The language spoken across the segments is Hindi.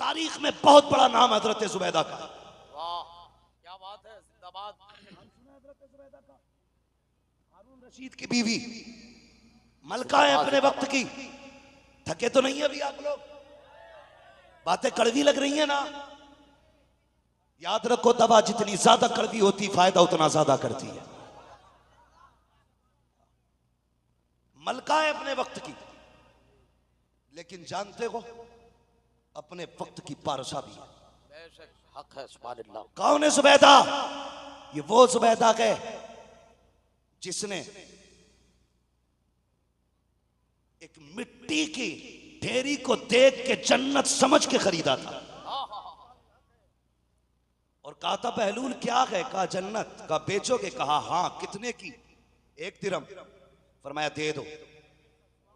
तारीख में बहुत बड़ा नाम हजरत जुबैदा का। वाह क्या बात है, जिंदाबाद। हारून रशीद की बीवी मलका है अपने वक्त की। थके तो नहीं है अभी आप लोग? बातें कड़वी लग रही हैं ना? याद रखो, दवा जितनी ज्यादा कड़वी होती फायदा उतना ज्यादा करती है। मलका है अपने वक्त की, लेकिन जानते हो अपने वक्त की पारसा भी है। बेशक हक है, सुभान अल्लाह। कौन है जुबैदा? ये वो जुबैदा है जिसने एक मिट्टी की ढेरी को देख के जन्नत समझ के खरीदा था और कहा था बहलूल क्या है? कहा जन्नत। कहा बेचोगे? कहा हाँ। कितने की? 1 दिरहम। फरमाया दे दो।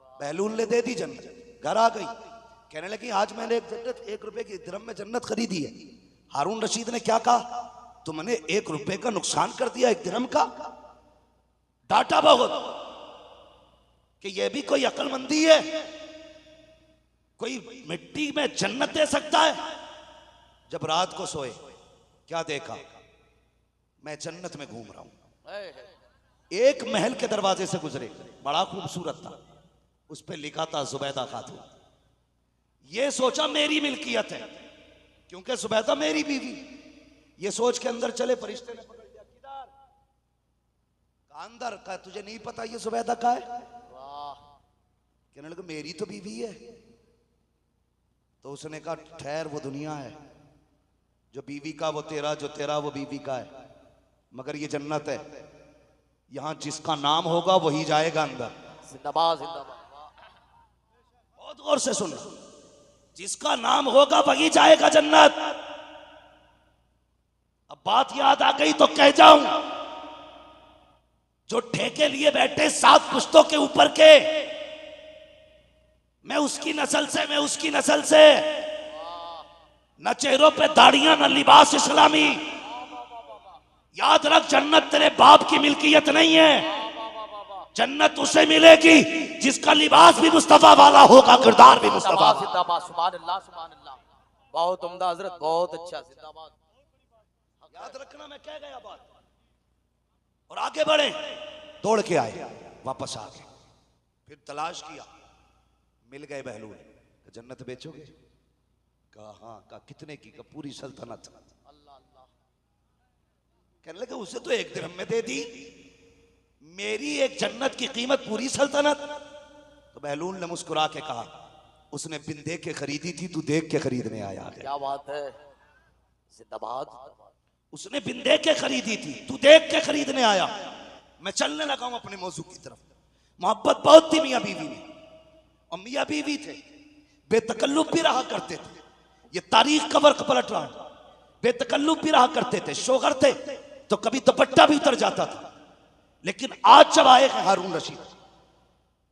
बहलूल ने दे दी जन्नत। घर आ गई, कहने लगी आज मैंने एक जन्नत 1 रुपए की दिरहम में जन्नत खरीदी है। हारून रशीद ने क्या कहा? तुमने 1 रुपए का नुकसान कर दिया 1 दिरहम का। डांटा बहुत कि यह भी कोई अक्लमंदी है, कोई मिट्टी में जन्नत दे सकता है। जब रात को सोए क्या देखा? मैं जन्नत में घूम रहा हूं। एक महल के दरवाजे से गुजरे, बड़ा खूबसूरत था, उस पर लिखा था जुबैदा खातून। ये सोचा मेरी मिल्कियत है क्योंकि जुबैदा मेरी बीवी। ये सोच के अंदर चले, फरिश्ते ने पकड़ लिया। किधर? कहा अंदर। कहा तुझे नहीं पता ये जुबैदा का है? कहने लगे मेरी तो बीवी है। तो उसने कहा ठहर, वो दुनिया है, जो बीवी का वो तेरा, जो तेरा वो बीवी का है, मगर ये जन्नत है, यहां जिसका नाम होगा वही जाएगा अंदर। जिंदाबाद जिंदाबाद। बहुत गौर से सुनना, जिसका नाम होगा वही जाएगा जन्नत। अब बात याद आ गई तो कह जाऊं, जो ठेके लिए बैठे 7 पुश्तों के ऊपर के, मैं उसकी नस्ल से, मैं उसकी नस्ल से, न चेहरों पे दाढ़ियां न लिबास इस्लामी। याद रख जन्नत तेरे बाप की मिल्कियत नहीं है। जन्नत उसे मिलेगी जिसका लिबास भी मुस्तफा वाला होगा, किरदार भी मुस्तफा। जिंदाबाद सुभान अल्लाह सुभान अल्लाह। बहुत उम्दा हजरत, बहुत अच्छा, जिंदाबाद। याद रखना मैं कह गया बात। और आगे बढ़े, दौड़ के आए, वापस आ गए, फिर तलाश किया, मिल गए बहलूल। जन्नत बेचोगे? कहा हाँ। कहा कितने की? कहा पूरी सल्तनत। अल्लाह अल्लाह। कहने लगे उसे तो 1 दिरहम में दे दी, मेरी एक जन्नत की कीमत पूरी सल्तनत। तो बहलूल ने मुस्कुरा के कहा उसने बिन देख के खरीदी थी, तू देख के खरीदने आया है। क्या बात है, जिंदाबाद। उसने बिन देख के खरीदी थी, तू देख के खरीदने आया। मैं चलने लगा हूं अपने मौजू की तरफ। मोहब्बत बहुत थी मियां बीवी में, और मियां बीवी थे बेतकल्लुफ भी रहा करते थे। ये तारीख का वर्क पलट रहा है। बेतकल्लुफ भी रहा करते थे, शोहर थे तो कभी दुपट्टा भी उतर जाता था। लेकिन आज जब आए हैं हारून रशीद,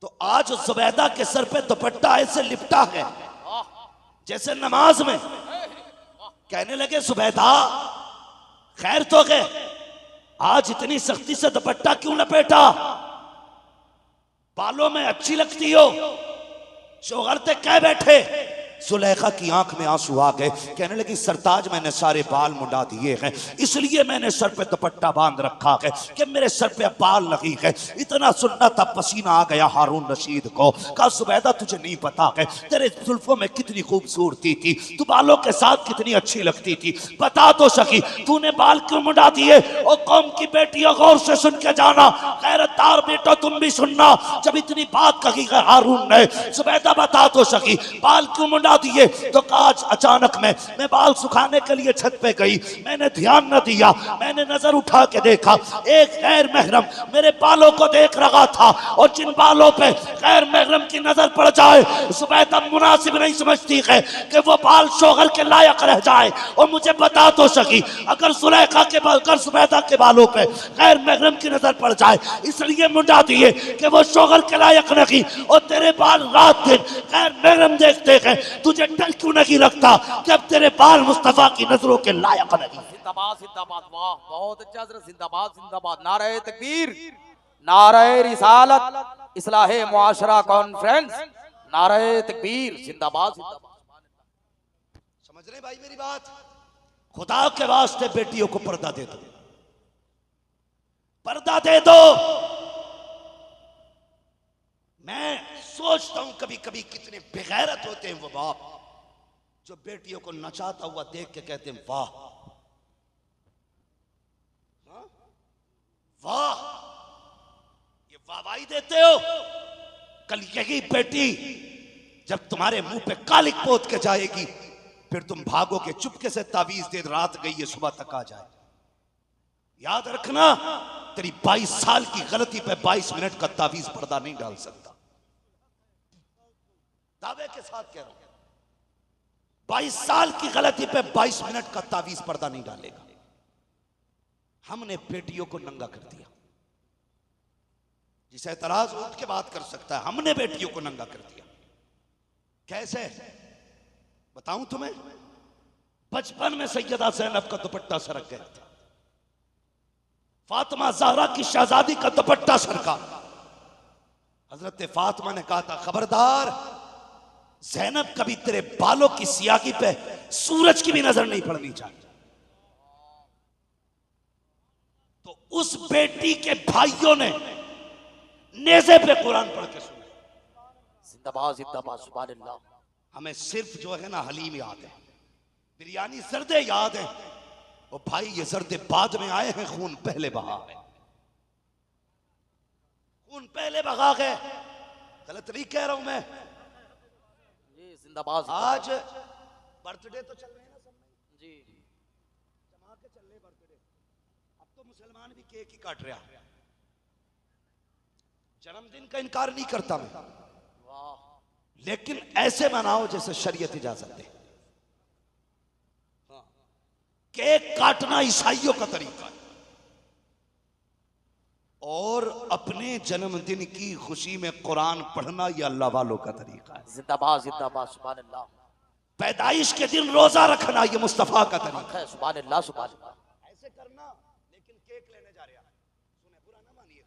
तो आज जुबैदा के सर पे दुपट्टा ऐसे लिपटा है जैसे नमाज में। कहने लगे जुबैदा खैर तो गए, आज इतनी सख्ती से दुपट्टा क्यों लपेटा? बालों में अच्छी लगती हो। शोहर थे कह बैठे। सुलेखा की आंख में आंसू आ गए। कहने लगी सरताज मैंने सारे बाल मुंडा दिए हैं, इसलिए मैंने सर पे दुपट्टा बांध रखा है कि मेरे सर पे बाल नहीं है। इतना सुनना था, पसीना आ गया हारून रशीद को। कहा जुबैदा तुझे नहीं पता है तेरे जुल्फों में कितनी खूबसूरती थी, तू बालों के साथ कितनी अच्छी लगती थी। बता तो सकी तूने बाल क्यों मुंडा दिए? और कौम की बेटियां गौर से सुन के जाना, गैरतदार बेटो तुम भी सुनना। जब इतनी बात कही है हारून ने, जुबैदा बता तो सकी बाल क्यों मुंडा दिए? तो आज अचानक मैं बाल सुखाने के लिए छत पे गई, मैंने ध्यान न दिया, मैंने नजर उठा के देखा एक गैर महरम मेरे बालों को देख रहा था। और जिन बालों पे गैर महरम की नजर पड़ जाए जुबैदा मुनासिब नहीं समझती है कि वो बाल शोहर के लायक रह जाए। और मुझे बता तो सकी अगर सुलेखा के अगर जुबैदा के बालों पे गैर महरम की नजर पड़ जाए इसलिए मुंडा दिए कि वो शोहर के लायक नहीं, और तेरे बाल रात दिन गैर महरम देखते हैं। तुझे डर क्यों नहीं लगता कि अब तेरे बाल मुस्तफा की नजरों के लायक नहीं? जिंदाबाद जिंदाबाद। वाह बहुत अच्छा हजरत, जिंदाबाद जिंदाबाद। नारे तकबीर, नारे रिसालत, इस्लाहे मुआशरा कॉन्फ्रेंस, नारे तकबीर, जिंदाबाद जिंदाबाद। समझ रहे भाई मेरी बात? खुदा के वास्ते बेटियों को पर्दा दे दो, पर्दा दे दो। मैं सोचता हूं कभी कभी कितने बेगैरत होते हैं वो बाप जो बेटियों को नचाता हुआ देख के कहते हैं वाह वाह, ये वाहवाही देते हो। कल यही बेटी जब तुम्हारे मुंह पे कालिक पोत के जाएगी, फिर तुम भागोगे चुपके से, तावीज दे रात गई है सुबह तक आ जाए। याद रखना, तेरी 22 साल की गलती पे 22 मिनट का तावीज पर्दा नहीं डाल सकता। दावे के साथ कह रहा हूं, 22 साल की गलती पे 22 मिनट का तावीज पर्दा नहीं डालेगा। हमने बेटियों को नंगा कर दिया। जिसे एतराज उठ के बात कर सकता है, हमने बेटियों को नंगा कर दिया। कैसे बताऊं तुम्हें? बचपन में सैयदा ज़ैनब का दुपट्टा सरक गया था, फातिमा ज़हरा की शहजादी का दुपट्टा सरका। हजरत फातिमा ने कहा था खबरदार ज़ैनब, कभी तेरे बालों की सियागी पे सूरज की भी नजर नहीं पड़नी चाहिए। तो उस बेटी के भाइयों ने नेज़े पे कुरान पढ़ के सुना। जिंदाबाद जिंदाबाद सुभान अल्लाह। हमें सिर्फ जो है ना हलीम याद है, बिरयानी जर्दे याद है। वो भाई ये जर्दे बाद में आए हैं, खून पहले बहा है, खून पहले बहा है। गलत नहीं कह रहा हूं मैं। जिंदाबाद। आज बर्थडे तो चल रहे हैं ना सब में जी, जमा के चल रहे बर्थडे। अब तो मुसलमान भी केक ही काट रहा है। जन्मदिन का इनकार नहीं करता मैं, लेकिन ऐसे मनाओ जैसे शरीयत इजाजत दे। केक काटना ईसाइयों का तरीका है, और अपने जन्मदिन की खुशी में कुरान पढ़ना यह अल्लाह वालों का तरीका है। जिंदाबाद जिंदाबाद सुभान अल्लाह। पैदाइश के दिन रोजा रखना यह मुस्तफा का तरीका है। सुभान अल्लाह सुभान अल्लाह। ऐसे करना, लेकिन केक लेने जा रहा, सुने बुरा ना मानिए,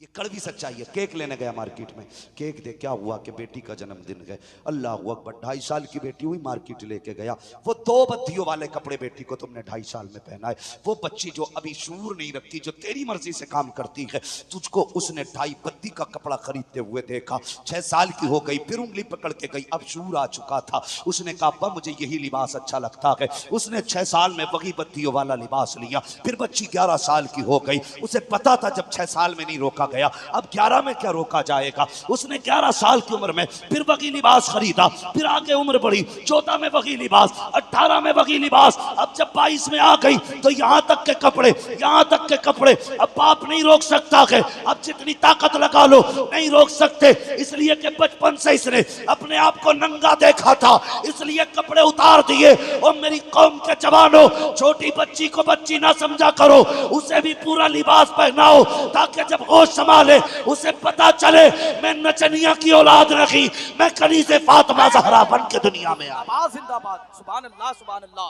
ये कड़वी सच्चाई है। केक लेने गया मार्केट में, केक दे, क्या हुआ कि बेटी का जन्मदिन है, अल्लाह अकबर, 2.5 साल की बेटी हुई, मार्केट लेके गया। वो 2 बत्तियों वाले कपड़े बेटी को तुमने 2.5 साल में पहनाए। वो बच्ची जो अभी शूर नहीं रखती, जो तेरी मर्जी से काम करती है, तुझको उसने 2.5 बत्ती का कपड़ा खरीदते हुए देखा। 6 साल की हो गई, फिर उंगली पकड़ के गई, अब शूर आ चुका था। उसने कहा अब्बा मुझे यही लिबास अच्छा लगता है। उसने 6 साल में वही बत्तियों वाला लिबास लिया। फिर बच्ची 11 साल की हो गई। उसे पता था जब 6 साल में नहीं रोका गया, अब 11 में क्या रोका जाएगा। उसने 11 साल की उम्र में फिर वही लिबास खरीदा। फिर आगे उम्र बढ़ी, 14 में वही लिबास, 18 में वही लिबास। अब जब 22 में आ गई तो यहां तक के कपड़े, यहां तक के कपड़े। अब बाप नहीं रोक सकता है, अब जितनी ताकत लगा लो नहीं रोक सकते, इसलिए कि बचपन से इसने अपने आप को नंगा देखा था, इसलिए कपड़े उतार दिए। और मेरी कौम के जवानों, छोटी बच्ची को बच्ची ना समझा करो, उसे भी पूरा लिबास पहनाओ, ताकि जब होश संभाले उसे पता चले मैं नचनिया की औलाद नहीं, मैं कनीज़े फातिमा ज़हरा बन के दुनिया में आया। जिंदाबाद जिंदाबाद सुभान अल्लाह सुभान अल्लाह।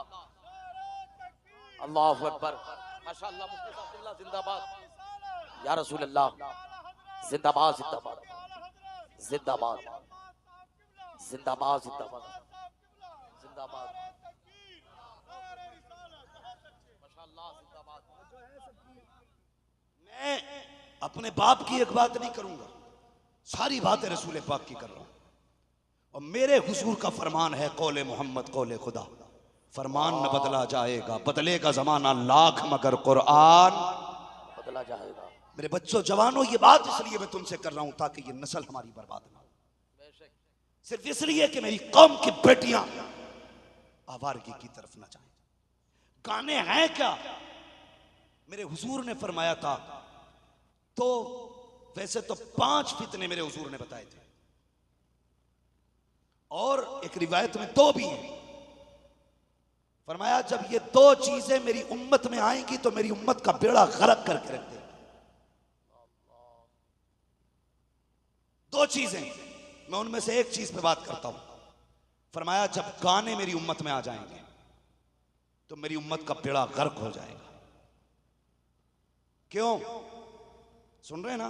अल्लाहु अकबर माशाअल्लाह। मुफ्ती साहब जिंदाबाद या रसूल अल्लाह। जिंदाबाद जिंदाबाद जिंदाबाद जिंदाबाद जिंदाबाद जिंदाबाद माशाअल्लाह जिंदाबाद। मैं अपने बाप की एक बात नहीं करूंगा, सारी बातें रसूल पाक की कर रहा हूं। और मेरे हुजूर का फरमान है कौले मोहम्मद कौले खुदा, फरमान न बदला जाएगा, बदलेगा जमाना लाख मगर कुरान बदला जाएगा। मेरे बच्चों जवानों, ये बात इसलिए मैं तुमसे कर रहा हूं ताकि ये नस्ल हमारी बर्बाद ना हो, सिर्फ इसलिए कि मेरी कौम की बेटियां आवारगी की तरफ ना जाएं। गाने हैं क्या? मेरे हुजूर ने फरमाया था, तो वैसे तो 5 फितने मेरे हुजूर ने बताए थे, और एक रिवायत में 2 भी हैं। फरमाया जब ये 2 चीजें मेरी उम्मत में आएंगी तो मेरी उम्मत का बेड़ा गरक करके रख देंगे। 2 चीजें, मैं उनमें से एक चीज पे बात करता हूं। फरमाया जब गाने मेरी उम्मत में आ जाएंगे तो मेरी उम्मत का बेड़ा गर्क हो जाएगा। क्यों? सुन रहे ना?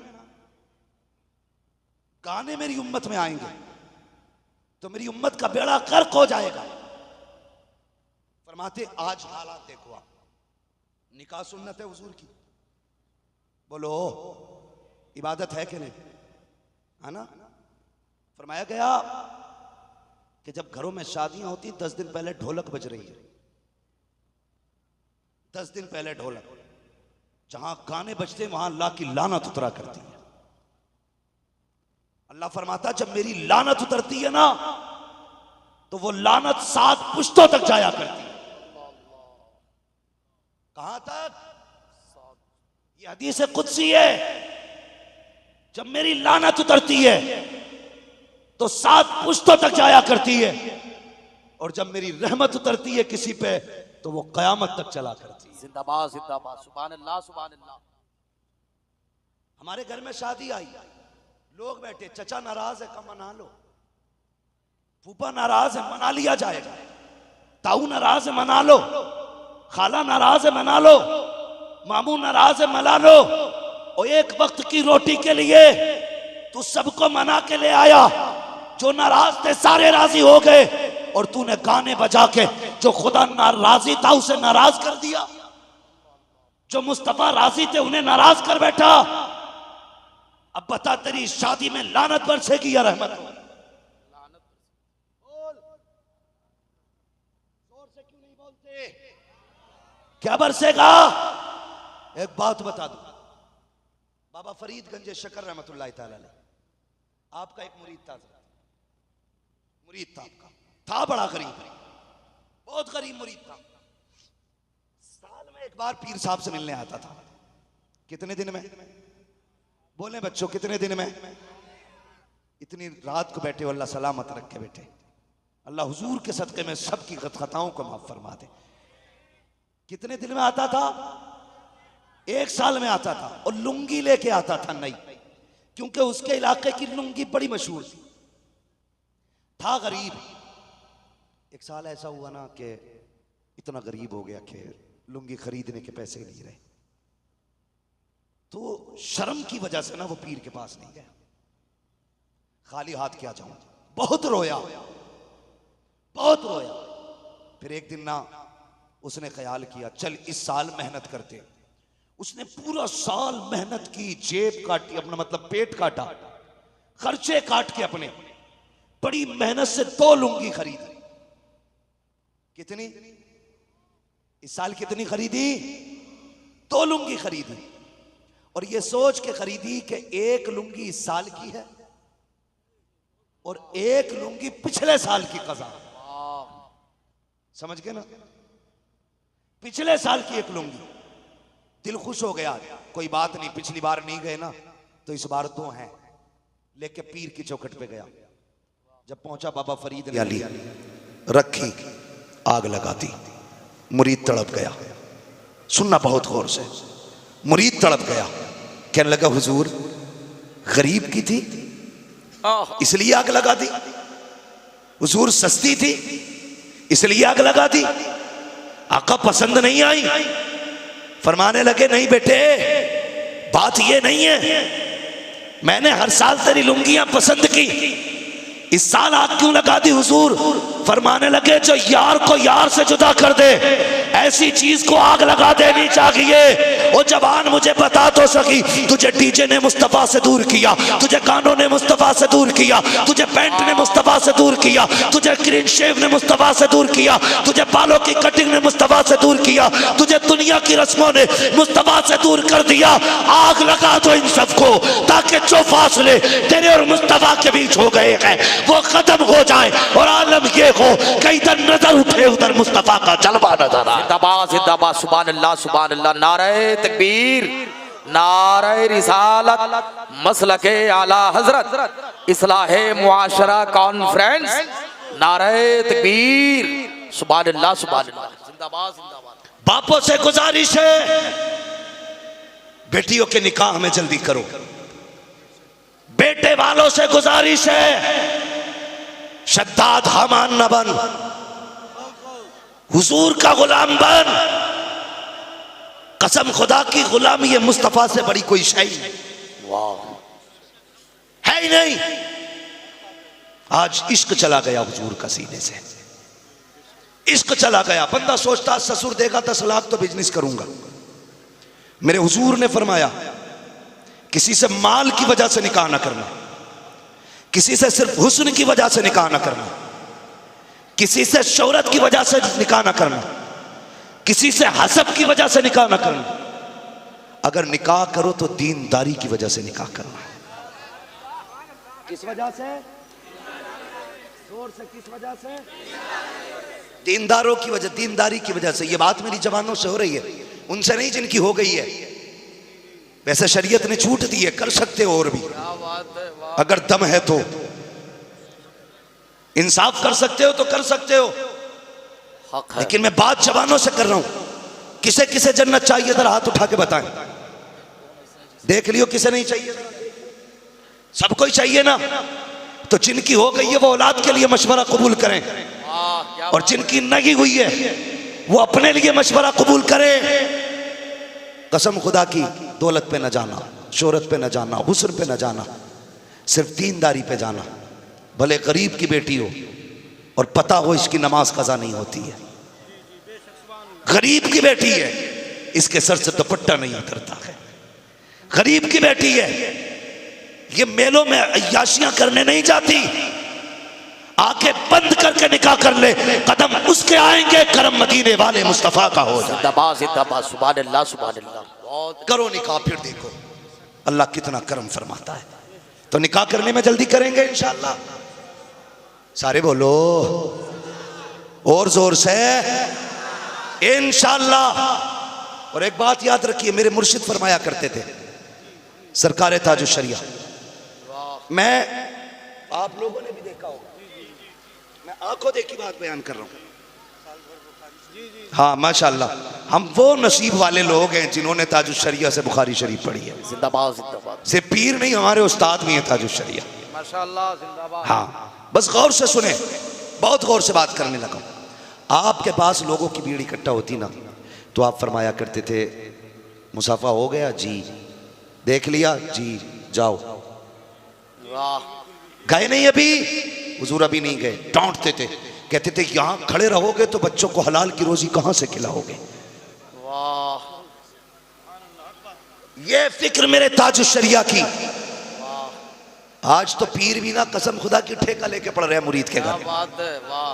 गाने मेरी उम्मत में आएंगे तो मेरी उम्मत का बेड़ा गर्क हो जाएगा। फरमाते आज हालात देखो आप, निकाह सुन्नत है हुजूर की, बोलो इबादत है कि नहीं, है ना। फरमाया गया कि जब घरों में शादियां होती 10 दिन पहले ढोलक बज रही है, 10 दिन पहले ढोलक, जहां गाने बजते वहां अल्लाह की लानत उतरा करती है। अल्लाह फरमाता जब मेरी लानत उतरती है ना तो वो लानत 7 पुश्तों तक जाया करती है। कहां तक? ये हदीस कुदसी है। जब मेरी लानत उतरती है तो 7 पुश्तों तक जाया करती है, और जब मेरी रहमत उतरती है किसी पे तो वो कयामत तक चला करती है। जिंदाबाद जिंदाबाद, सुभान अल्लाह सुभान अल्लाह। हमारे घर में शादी आई, लोग बैठे, चचा नाराज है का मना लो, फूफा नाराज है मना लिया जाएगा, ताऊ नाराज है मना लो, खाला नाराज है मना लो, मामू नाराज है मना लो। और एक वक्त की रोटी के लिए तू सबको मना के ले आया, जो नाराज थे सारे राजी हो गए, और तूने गाने बजा के जो खुदा राजी था उसे नाराज कर दिया, जो मुस्तफा राजी थे उन्हें नाराज कर बैठा। अब बता तेरी शादी में लानत बरसेगी या रहमत? जोर से क्यों नहीं बोलते? क्या बरसेगा? एक बात बता दूं, बाबा फरीदगंज शकर रहमतुल्लाह ताला अलैह, आपका एक मुरीद था, आपका था बड़ा गरीब, बहुत गरीब मुरीद था। साल में एक बार पीर साहब से मिलने आता था। कितने दिन में? बोले बच्चों कितने दिन में? इतनी रात को बैठे, अल्लाह सलामत रखे बेटे, अल्लाह हुजूर के सदके में सबकी खताओं को माफ फरमा दे। कितने दिन में आता था? 1 साल में आता था, और लुंगी लेके आता था नई, क्योंकि उसके इलाके की लुंगी बड़ी मशहूर थी। था गरीब। 1 साल ऐसा हुआ ना कि इतना गरीब हो गया कि लुंगी खरीदने के पैसे नहीं रहे, तो शर्म की वजह से ना वो पीर के पास नहीं गया, खाली हाथ क्या जाऊं। बहुत रोया, बहुत रोया। फिर एक दिन ना उसने ख्याल किया चल इस साल मेहनत करते। उसने पूरा साल मेहनत की, जेब काटी, अपना मतलब पेट काटा, खर्चे काट के अपने बड़ी मेहनत से 2 लुंगी खरीदी। कितनी? इस साल कितनी खरीदी? 2 लुंगी खरीदी, और ये सोच के खरीदी कि 1 लुंगी इस साल की है और 1 लुंगी पिछले साल की कज़ा। समझ गए ना? पिछले साल की 1 लुंगी। दिल खुश हो गया, कोई बात नहीं, पिछली बार नहीं गए ना तो इस बार 2 हैं। लेके पीर की चौखट पे गया। जब पहुंचा बाबा फरीद ने ली, रखी, आग लगा दी। मुरीद तड़प गया। सुनना बहुत गौर से, मुरीद तड़प गया, कहने लगा हुजूर गरीब की थी इसलिए आग लगा दी, हुजूर सस्ती थी इसलिए आग लगा दी, आका पसंद नहीं आई। फरमाने लगे नहीं बेटे, बात ये नहीं है, मैंने हर साल तेरी लुंगियां पसंद की, इस साल आग क्यों लगा दी हुजूर? फरमाने लगे जो यार को यार से जुदा कर दे ऐसी चीज को आग लगा देनी चाहिए। ओ जबान मुझे बता तो सकी, तुझे डीजे ने मुस्तफा से दूर किया, तुझे गानों ने मुस्तफा से दूर किया, तुझे पैंट ने मुस्तफा से दूर किया, तुझे क्लीन शेव ने मुस्तफा से दूर किया, तुझे बालों की कटिंग ने मुस्तफा से दूर किया, तुझे दुनिया की रस्मों ने मुस्तफा से दूर कर दिया। आग लगा दो इन सबको, ताकि जो फासले तेरे और मुस्तफा के बीच हो गए हैं वो खत्म हो जाए, और आलम ये हो कि इधर नजर उठे उधर मुस्तफा का जलवा नजर आए। जिंदाबाद जिंदाबाद, सुभान अल्लाह सुभान अल्लाह। नारे तकबीर, नारे रिसालत, मसलके आला हजरत, इस्लाहे मुआशरा कॉन्फ्रेंस, नारे तकबीर, सुभान अल्लाह सुभान अल्लाह। जिंदाबाद जिंदाबाद। बापों से गुजारिश है बेटियों के निकाह में जल्दी करो, बेटे वालों से गुजारिश है शद्दाद हमान न बन, हुजूर का गुलाम बन। कसम खुदा की गुलामी ये मुस्तफा से बड़ी कोई शय नहीं, है ही नहीं। आज इश्क चला गया हुजूर का सीने से, इश्क चला गया, बंदा सोचता ससुर देगा 10 लाख तो बिजनेस करूंगा। मेरे हुजूर ने फरमाया किसी से माल की वजह से निकाह ना करना, किसी से सिर्फ हुस्न की वजह से निकाह ना करना, किसी से शोहरत की वजह से निकाह ना करना, किसी से हसब की वजह से निकाह ना करना। अगर निकाह करो तो दीनदारी की वजह से निकाह करना। किस वजह से? जोर से, किस वजह से? दीनदारों की वजह, दीनदारी की वजह से। ये बात मेरी जवानों से हो रही है, उनसे नहीं जिनकी हो गई है। वैसे शरीयत ने छूट दी है, कर सकते हो और भी, अगर दम है तो इंसाफ कर सकते हो तो कर सकते हो। लेकिन मैं बात जवानों से कर रहा हूं। किसे किसे जन्नत चाहिए जरा हाथ उठा के बताएं, देख लियो किसे नहीं चाहिए। सबको ही चाहिए ना। तो जिनकी हो गई है वो औलाद के लिए मशवरा कबूल करें, और जिनकी नहीं हुई है वो अपने लिए मशवरा कबूल करें। कसम खुदा की, दौलत पे न जाना, शोहरत पे न जाना, हुस्न पे न जाना, सिर्फ दीनदारी पे जाना। भले गरीब की बेटी हो और पता हो इसकी नमाज कज़ा नहीं होती है, गरीब की बेटी है इसके सर से दुपट्टा नहीं उतरता है, गरीब की बेटी है ये मेलों में अय्याशियां करने नहीं जाती, आंखें बंद करके निकाह कर ले, कदम उसके आएंगे करम मदीने वाले मुस्तफा का हो जाए। सुभान अल्लाह, सुभान अल्लाह। करो निकाह, फिर देखो अल्लाह कितना करम फरमाता है। तो निकाह करने में जल्दी करेंगे इंशाअल्लाह। सारे बोलो और जोर से इंशाअल्लाह। और एक बात याद रखिए, मेरे मुर्शिद फरमाया करते थे, सरकार ताजुश शरिया, मैं आप लोगों ने भी देखा होगा, मैं आंखों देखी बात बयान कर रहा हूं। हाँ माशाअल्लाह, हम वो नसीब वाले लोग हैं जिन्होंने ताजुश शरिया से बुखारी शरीफ पढ़ी है। जिंदाबाद, जिंदाबाद। से पीर नहीं, हमारे उस्ताद भी हैं ताजुश शरिया, माशाअल्लाह, जिंदाबाद। हाँ, बस गौर से सुने, बहुत गौर से बात करने लगा। आपके पास लोगों की भीड़ इकट्ठा होती ना, तो आप फरमाया करते थे मुसाफा हो गया जी, देख लिया जी, जाओ। गए नहीं अभी, हुजूर अभी नहीं गए। डांटते थे, कहते थे यहां खड़े रहोगे तो बच्चों को हलाल की रोजी कहां से खिलाओगे। वाह, ये फिक्र मेरे ताजुश शरिया की। आज तो पीर भी ना कसम खुदा की ठेका लेके पड़ रहे हैं मुरीद के घर। बात है, वाह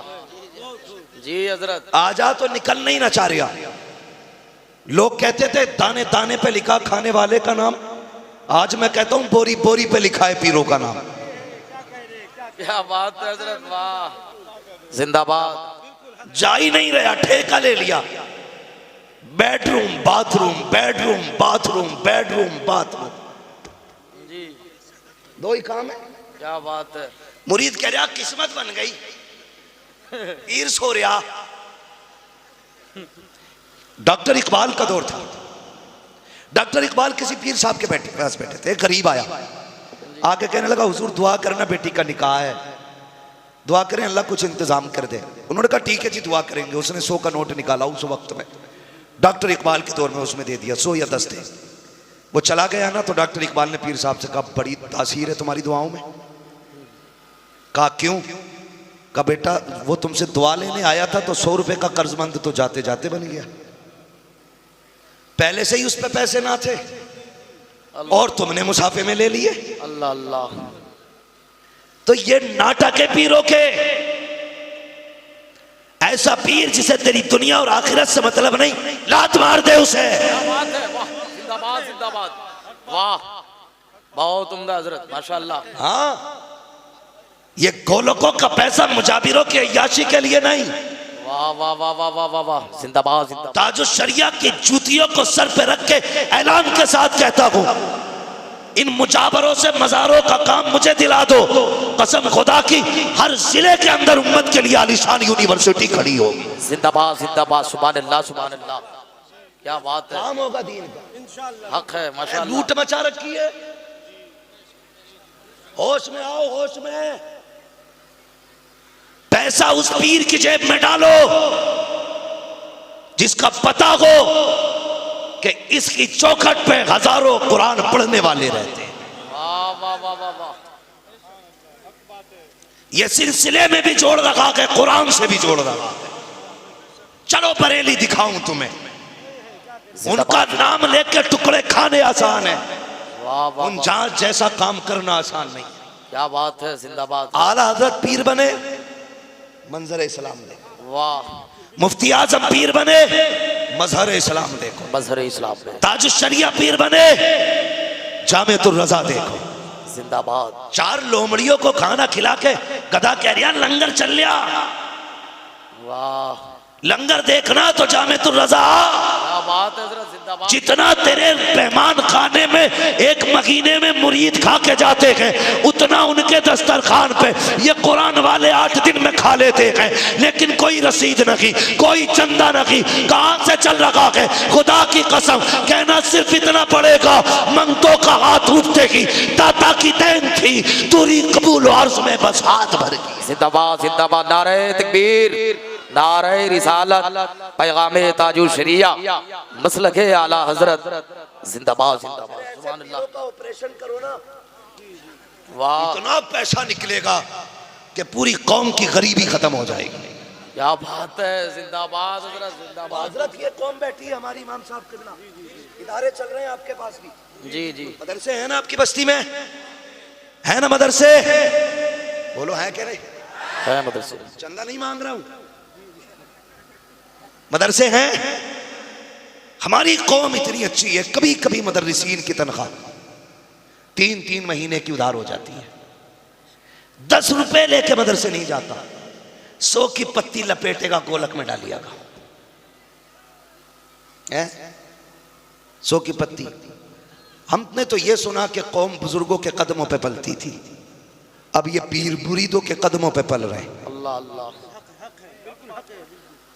जी हजरत। आजा तो निकल नहीं ना चाह रहा। लोग कहते थे दाने दाने पे लिखा खाने वाले का नाम, आज मैं कहता हूं बोरी बोरी पे लिखा है पीरों का नाम। क्या बात है हजरत, वाह, जिंदाबाद। जा ही नहीं रहा, ठेका ले लिया। Bedroom bathroom, bedroom bathroom, bedroom bathroom, जी दो ही काम है। क्या बात है। मुरीद कह रहा किस्मत बन गई, पीर सो रहा। डॉक्टर इकबाल का दौर था। डॉक्टर इकबाल किसी पीर साहब के पास बैठे थे, गरीब आया, आके कहने लगा हुजूर दुआ करना, बेटी का निकाह है, दुआ करें अल्लाह कुछ इंतजाम कर दे। उन्होंने कहा ठीक है जी दुआ करेंगे। उसने 100 का नोट निकाला उस वक्त में, डॉक्टर इकबाल के दौर में उसमें दे दिया, 100 या 10 थे। वो चला गया ना, तो डॉक्टर इकबाल ने पीर साहब से कहा बड़ी तासीर है तुम्हारी दुआओं में। कहा क्यों? कहा बेटा वो तुमसे दुआ लेने आया था तो 100 रुपए का कर्जमंद तो जाते जाते बन गया, पहले से ही उस पे पैसे ना थे और तुमने मुसाफे में ले लिए। अल्लाह अल्लाह। तो ये नाटक है पीरों के। ऐसा पीर जिसे तेरी दुनिया और आखिरत से मतलब नहीं, लात मार दे उसे। जिंदाबाद, जिंदाबाद, वाह, बहुत उम्दा हजरत, माशाअल्लाह। हाँ, ये गोलकों का पैसा मुजाबिरों की अय्याशी के लिए नहीं। वाह वाह वाह वाह वाह वाह वाह, जिंदाबाद, जिंदाबाद। ताजुश शरिया की जूतियों को सर पे रख के ऐलान के साथ कहता हूं, इन मुजाबरों से मजारों का काम मुझे दिला दो। कसम खुदा की, हर जिले के अंदर उम्मत के लिए आलीशान यूनिवर्सिटी खड़ी होगी। जिंदाबाद, जिंदाबाद, सुभान अल्लाह, सुभान अल्लाह। क्या बात है, काम होगा दीन का इंशाअल्लाह। हक है, माशाअल्लाह। लूट मचा रखी है। होश में आओ, होश में। पैसा उस पीर की जेब में डालो जिसका पता हो कि इसकी चौखट पे हजारों कुरान पढ़ने वाले रहते हैं। वाह वाह वाह वाह वाह। ये सिलसिले में भी जोड़ रखा है, कुरान से भी जोड़ रखा है। चलो बरेली दिखाऊं तुम्हें। उनका नाम लेके टुकड़े खाने आसान है, वाह वाह उन वाह, जहाज जैसा काम करना आसान नहीं। क्या बात है, जिंदाबाद। आला हजरत पीर बने, मंजर इस्लाम देखो। वाह, मुफ्ती आजम पीर बने, मजहर इस्लाम देखो। मजहर इस्लाम में ताजुश शरिया पीर बने, जामेतुर रजा देखो। जिंदाबाद। 4 लोमड़ियों को खाना खिला के गधा कह रिया लंगर चल लिया। वाह, लंगर देखना तो जामेतुर रजा। क्या बात है हजरत, जिंदाबाद। जितना तेरे मेहमान खाने में एक महीने में मुरीद खा के जाते हैं, उतना उनके दस्तरखान पे ये कुरान वाले 8 दिन में खा लेते हैं। लेकिन कोई रसीद नहीं, कोई चंदा नहीं, कहां से चल रहा है? खुदा की कसम कहना सिर्फ इतना पड़ेगा, मंगतों का हाथ उठते ही दाता की देन थी, दूरी कबूल और उसमें बस हाथ भर गई। जिंदाबाद जिंदाबाद, नारे तकबीर, नारे रिसालत, पैगामे ताजुल शरिया, मसलके आला हजरत, जिंदाबाद जिंदाबाद। सुभान अल्लाह। का ऑपरेशन करो ना, वाह, इतना पैसा निकलेगा कि पूरी कौम की गरीबी खत्म हो जाएगी। क्या बात है, जिंदाबाद हजरत, जिंदाबाद। हजरत ये कौम बैठी है हमारी, इमाम साहब किबला, इदारे चल रहे हैं आपके पास भी। जी जी, मदरसे हैं ना आपकी बस्ती में, है ना मदरसे? बोलो है क्या नहीं? है मदरसे। चंदा नहीं मांग रहा हूं, मदरसे हैं। हमारी कौम इतनी अच्छी है, कभी कभी मदरसीन की तनख्वाह 3-3 महीने की उधार हो जाती है। 10 रुपए लेके मदरसे नहीं जाता, 100 की पत्ती लपेटेगा, गोलक में डालिएगा, 100 की पत्ती। हमने तो ये सुना कि कौम बुजुर्गों के कदमों पे पलती थी, अब ये पीर मुरीदों के कदमों पे पल रहे हैं। अल्लाह अल्लाह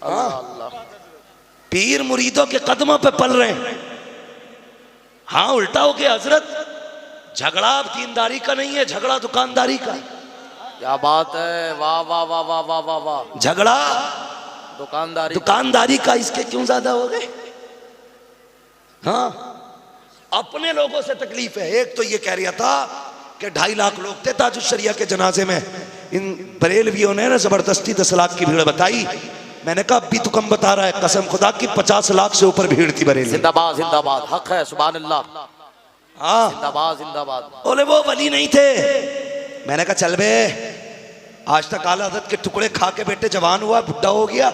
अल्लाह अल्लाह, पीर मुरीदों के कदमों पे पल रहे हैं। हाँ, उल्टा हो गया हजरत, झगड़ा अब दीनदारी का नहीं है, झगड़ा दुकानदारी का। क्या बात है, वाह वाह वाह वाह वाह वाह वाह, झगड़ा दुकानदारी का इसके क्यों ज्यादा हो गए? हाँ, अपने लोगों से तकलीफ है। एक तो ये कह रहा था कि 2.5 लाख लोग थे ताजुश शरिया के जनाजे में, इन बरेलवियों ने ना जबरदस्ती 10 लाख की भीड़ बताई। मैंने कहा अभी तो कम बता रहा है, कसम खुदा की 50 लाख से ऊपर भीड़ थी बरेली। जिंदाबाद जिंदाबाद, हक है, सुभान अल्लाह। हाँ, जिंदाबाद जिंदाबाद। बोले वो वली नहीं थे। मैंने कहा चल बे, आज तक आला हज़रत के टुकड़े खा के बेटे जवान हुआ, बुढ़ा हो गया।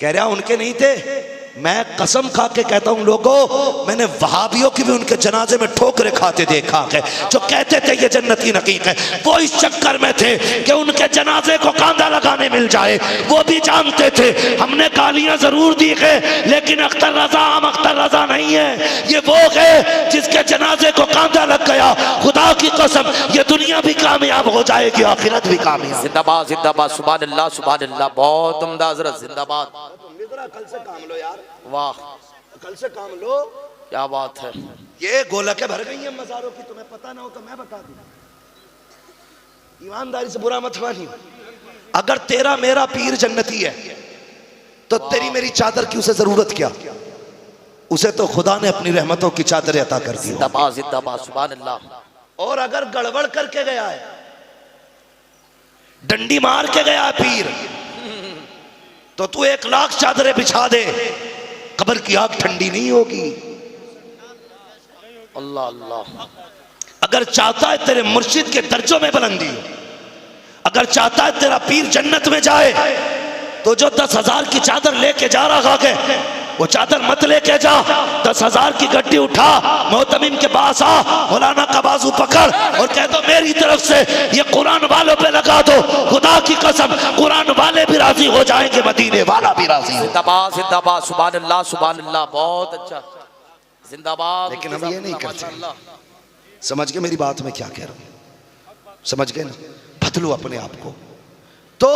कह रहा उनके नहीं थे। मैं कसम खा के कहता हूं लोगों, मैंने वहाबियों की भी उनके जनाजे में ठोकरे खाते देखा है, जो कहते थे ये जन्नती नकीक है। वो इस चक्कर में थे कि उनके जनाजे को कांधा लगाने मिल जाए। वो भी जानते थे हमने गालियां जरूर दी है, लेकिन अख्तर रजा हम अख्तर रजा नहीं है। ये वो है जिसके जनाजे को कांधा लग गया, खुदा की कसम ये दुनिया भी कामयाब हो जाएगी, आखिरत भी कामयाब। जिंदाबाद जिंदाबाद, सुभान अल्लाह सुभान अल्लाह, बहुत उम्दा हजरत, जिंदाबाद। कल से काम लो यार, वाह, कल से काम लो। क्या बात है। ये गोलकें भर गई हैं मज़ारों की, तुम्हें पता ना हो तो मैं बता दूं। ईमानदारी से बुरा मत मानियो, अगर तेरा मेरा पीर जन्नती है तो तेरी मेरी चादर की उसे जरूरत क्या? उसे तो खुदा ने अपनी रहमतों की चादर अता कर दी। जिंदाबाद जिंदाबाद, सुभान अल्लाह। और अगर गड़बड़ करके गया है, डंडी मार के गया है पीर, तो तू 1 लाख चादरें बिछा दे, कब्र की आग ठंडी नहीं होगी। अल्लाह अल्लाह। अगर चाहता है तेरे मुर्शिद के दर्जों में बुलंदी, अगर चाहता है तेरा पीर जन्नत में जाए, तो जो 10,000 की चादर लेके जा रहा है वो चादर मत लेके जा। 10,000 की गड्डी उठा, मोहतमिम के पास आ, मौलाना का बाजू पकड़ और कह दो मेरी तरफ से ये कुरान वालों पे लगा दो। खुदा की कसम कुरान वाले भी राजी हो जाएंगे, मदीने वाला भी राजी। जिंदाबाद जिंदाबाद, सुभान अल्लाह सुभान अल्लाह, बहुत अच्छा, जिंदाबाद। लेकिन हम ये नहीं करते। समझ गए मेरी बात में क्या कह रहा हूं? समझ गए ना? बदलो अपने आप को। तो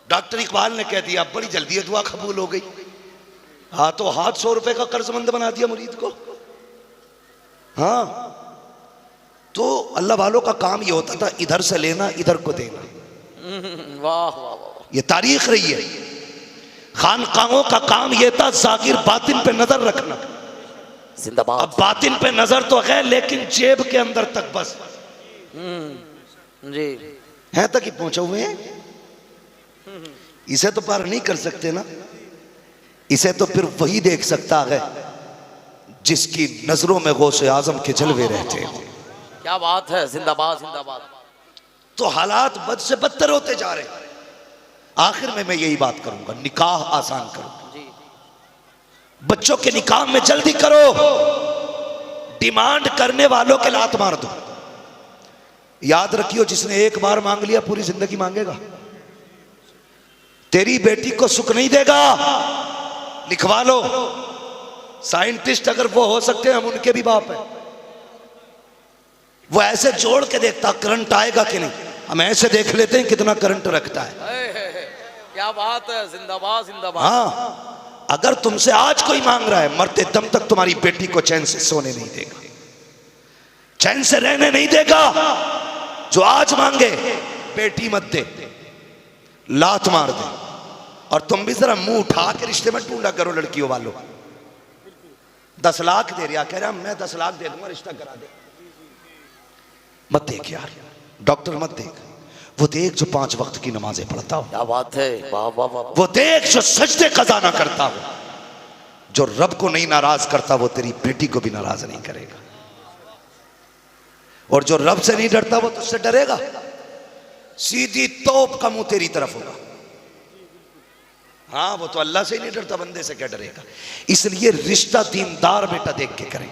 डॉक्टर इकबाल ने कह दिया बड़ी जल्दी ये दुआ कबूल हो गई। हाँ, तो हाथ 100 रुपए का कर्जमंद बना दिया मुरीद को। हाँ, तो अल्लाह वालों का काम ये होता था, इधर से लेना इधर को देना। वाह वाह वाह, ये तारीख रही है। खानकाहों का काम ये था जाकिर बातिन पे नजर रखना। जिंदाबाद। अब बातिन पे नजर तो है, लेकिन जेब के अंदर तक बस जी, है तक ही पहुंचे हुए हैं। इसे तो पार नहीं कर सकते ना। इसे तो फिर वही देख सकता है जिसकी नजरों में गौसे आजम के जलवे रहते हैं। क्या बात है, जिंदाबाद जिंदाबाद। तो हालात बद से बदतर होते जा रहे हैं। आखिर में मैं यही बात करूंगा, निकाह आसान करो, बच्चों के निकाह में जल्दी करो, डिमांड करने वालों के लात मार दो। याद रखियो, जिसने एक बार मांग लिया पूरी जिंदगी मांगेगा। तेरी बेटी को सुख नहीं देगा, लिखवा लो। साइंटिस्ट अगर वो हो सकते हैं, हम उनके भी बाप हैं। वो ऐसे जोड़ के देखता करंट आएगा कि नहीं, हम ऐसे देख लेते हैं कितना करंट रखता है। क्या बात है, जिंदाबाद जिंदाबाद। हाँ, अगर तुमसे आज कोई मांग रहा है, मरते दम तक तुम्हारी बेटी को चैन से सोने नहीं देगा, चैन से रहने नहीं देगा। जो आज मांगे बेटी मत दे, लात मार दे। और तुम भी जरा मुंह उठा के रिश्ते में ढूंढा करो लड़कियों वालों। 10 लाख दे रहा, कह रहा मैं 10 लाख दे दूंगा, रिश्ता करा दे। मत देख यार, डॉक्टर मत देख। वो देख जो 5 वक्त की नमाजें पढ़ता हो। क्या बात है, वाह वाह वाह। वो देख जो सजदे कज़ा ना करता हो। जो रब को नहीं नाराज करता, वो तेरी बेटी को भी नाराज नहीं करेगा। और जो रब से नहीं डरता, वो तुझसे डरेगा। सीधी तोप का मुंह तेरी तरफ होगा। हाँ, वो तो अल्लाह से ही नहीं डरता, बंदे से क्या डरेगा। इसलिए रिश्ता दीनदार बेटा देख के करें।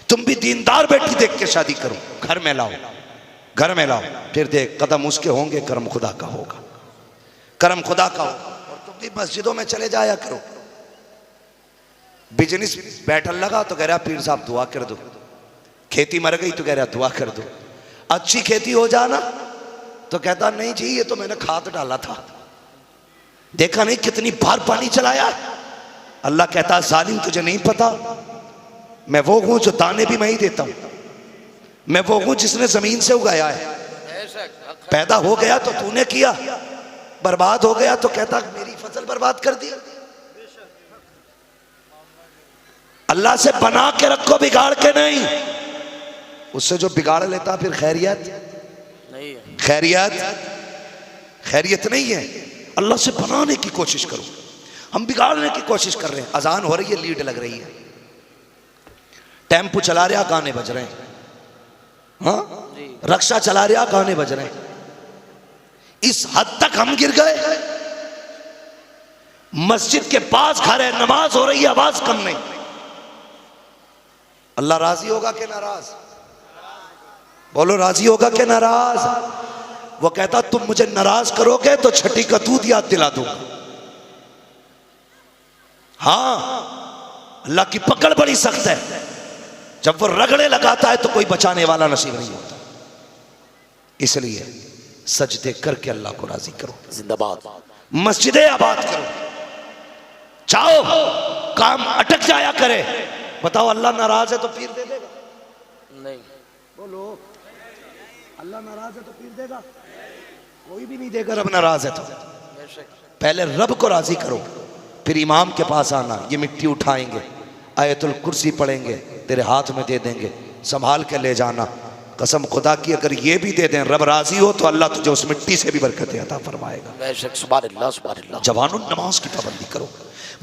तुम भी दीनदार बेटी देख के शादी करो, घर में लाओ, घर में लाओ। फिर देख, कदम उसके होंगे, कर्म खुदा का होगा, कर्म खुदा का होगा। और तुम भी मस्जिदों में चले जाया करो। बिजनेस बैठल लगा तो कह रहा पीर साहब दुआ कर दो। खेती मर गई तो कह रहा दुआ कर दो। अच्छी खेती हो जाना तो कहता नहीं जी, ये तो मैंने खाद डाला था, देखा नहीं कितनी बार पानी चलाया। अल्लाह कहता जालिम, तुझे नहीं पता, मैं वो हूं जो दाने भी मैं ही देता हूं। मैं वो हूं जिसने जमीन से उगाया है। पैदा हो गया तो तूने किया, बर्बाद हो गया तो कहता मेरी फसल बर्बाद कर दी। अल्लाह से बना के रखो, बिगाड़ के नहीं। उससे जो बिगाड़ लेता फिर खैरियत नहीं है, खैरियत नहीं है। अल्लाह से बनाने की कोशिश करो। हम बिगाड़ने की कोशिश कर रहे हैं। अजान हो रही है, लीड लग रही है, टेम्पो चला रहा, गाने बज रहे हैं, हाँ, रक्षा चला रहा, गाने बज रहे हैं। इस हद तक हम गिर गए। मस्जिद के पास घर है, नमाज हो रही है, आवाज कम नहीं। अल्लाह राजी होगा कि नाराज? बोलो, राजी होगा कि नाराज? वो कहता तुम मुझे नाराज करोगे तो छठी का दूध याद दिला दूंगा। हाँ, अल्लाह की पकड़ बड़ी सख्त है। जब वो रगड़े लगाता है तो कोई बचाने वाला नसीब नहीं होता। इसलिए सजदे करके अल्लाह को राजी करो। जिंदाबाद। मस्जिदें आबाद करो। चाहो काम अटक जाया करे, बताओ अल्लाह नाराज है तो पीर दे देगा? नहीं। बोलो, अल्लाह नाराज है तो पीर देगा? कोई भी नहीं देगा। रब नाराज है तो पहले रब को राजी करो, फिर इमाम के पास आना। ये मिट्टी उठाएंगे, आयतुल कुर्सी पढ़ेंगे, तेरे हाथ में दे देंगे, संभाल के ले जाना। कसम खुदा की, अगर ये भी दे दें, रब राजी हो तो अल्लाह तुझे उस मिट्टी से भी बरकतें अता फरमाएगा। बेशक, सुभान अल्लाह सुभान अल्लाह। जवानों, नमाज की पाबंदी करो,